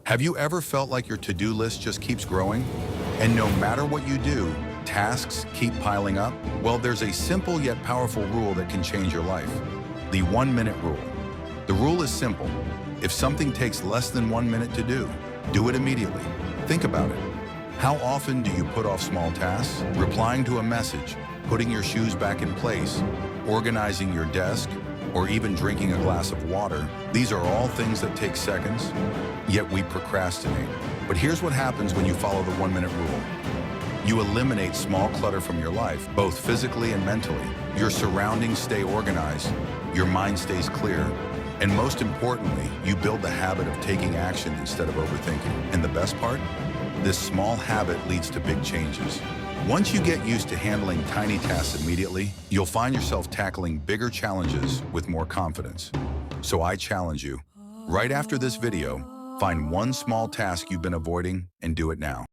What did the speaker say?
Have you ever felt like your to-do list just keeps growing? And no matter what you do, tasks keep piling up? Well, there's a simple yet powerful rule that can change your life. The 1-minute rule. The rule is simple. If something takes less than 1 minute to do it immediately. Think about it. How often do you put off small tasks? Replying to a message, putting your shoes back in place, organizing your desk, or even drinking a glass of water. These are all things that take seconds, yet we procrastinate. But here's what happens when you follow the 1-minute rule. You eliminate small clutter from your life, both physically and mentally. Your surroundings stay organized, your mind stays clear, and most importantly, you build the habit of taking action instead of overthinking. And the best part? This small habit leads to big changes. Once you get used to handling tiny tasks immediately, you'll find yourself tackling bigger challenges with more confidence. So I challenge you, right after this video, find one small task you've been avoiding and do it now.